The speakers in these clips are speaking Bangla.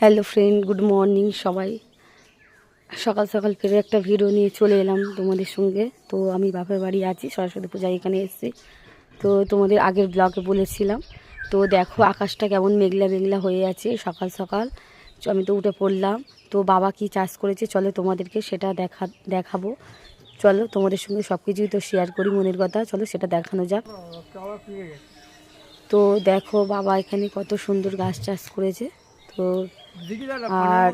হ্যালো ফ্রেন্ড, গুড মর্নিং সবাই। সকাল সকাল ফের একটা ভিডিও নিয়ে চলে এলাম তোমাদের সঙ্গে। তো আমি বাপের বাড়ি আছি, সরস্বতী পূজায় এখানে এসেছি। তো তোমাদের আগের ব্লগে বলেছিলাম। তো দেখো আকাশটা কেমন মেঘলা মেঘলা হয়ে আছে সকাল সকাল। আমি তো উঠে পড়লাম। তো বাবা কি চাষ করেছে চলো তোমাদেরকে সেটা দেখাবো। চলো তোমাদের সঙ্গে সব কিছুই তো শেয়ার করি, মনের কথা। চলো সেটা দেখানো যাক। তো দেখো বাবা এখানে কত সুন্দর গাছ চাষ করেছে। তো আর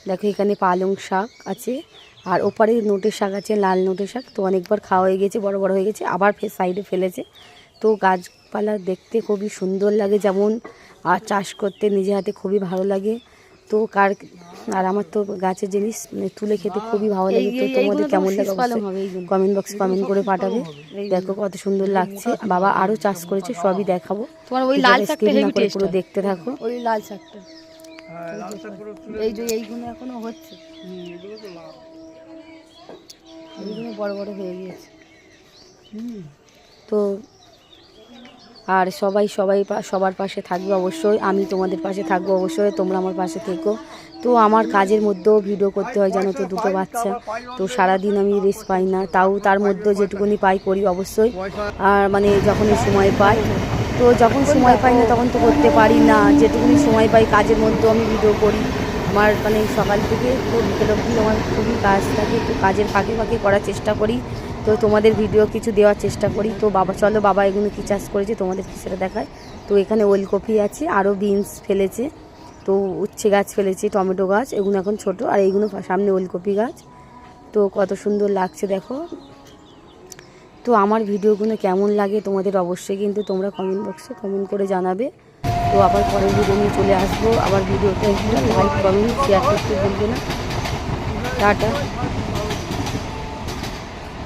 দেখো এখানে পালং শাক আছে, আর ওপারে নোটের শাক আছে, লাল নোটের শাক। তো অনেকবার খাওয়া হয়ে গেছে, বড় বড় হয়ে গেছে, আবার সাইডে ফেলেছে। তো গাছপালা দেখতে খুবই সুন্দর লাগে যেমন, আর চাষ করতে নিজে হাতে খুবই ভালো লাগে। তো আর আমার তো গাছের জিনিস তুলে খেতে খুবই ভালো লাগে। তো তোমাদের কেমন লাগে কমেন্ট বক্সে কমেন্ট করে পাঠাবে। দেখো কত সুন্দর লাগছে। বাবা আরও চাষ করেছে, সবই দেখাবো। তোমার ওই লাল শাকটা হেভি টেস্ট, পুরো দেখতে থাকো। ওই লাল শাকটা এই যে এইগুলো এখনো হচ্ছে, এইগুলো বড় বড় হয়ে গিয়েছে। তো আর সবার পাশে থাকবে অবশ্যই, আমি তোমাদের পাশে থাকবো অবশ্যই, তোমরা আমার পাশে থেকো। তো আমার কাজের মধ্যেও ভিডিও করতে হয় জানো তো, দুটো বাচ্চা। তো সারাদিন আমি রেস্ট পাই না, তাও তার মধ্যে যেটুকুনি পাই করি অবশ্যই। আর মানে যখনই সময় পাই, তো যখন সময় পাই না তখন তো করতে পারি না, যেটুকুনি সময় পাই কাজের মধ্যেও আমি ভিডিও করি। আমার মানে সকাল থেকে তো বিকেল অবধি আমার খুবই কাজ থাকে, তো কাজের ফাঁকে ফাঁকে করার চেষ্টা করি। তো তোমাদের ভিডিও কিছু দেওয়ার চেষ্টা করি। তো চলো বাবা এগুলো কী চাষ করেছে তোমাদের কি সেটা দেখায়। তো এখানে ওলকপি আছে, আরও বিনস ফেলেছে, তো উচ্ছে গাছ ফেলেছে, টমেটো গাছ, এগুলো এখন ছোট, আর এইগুলো সামনে ওলকপি গাছ। তো কত সুন্দর লাগছে দেখো। তো আমার ভিডিওগুলো কেমন লাগে তোমাদের অবশ্যই কিন্তু তোমরা কমেন্ট বক্সে কমেন্ট করে জানাবে। তো আবার পরের ভিডিও নিয়ে চলে আসবো। আবার ভিডিওটা একটু লাইক কমেন্ট শেয়ার করতে ভুলবে না। টাটা।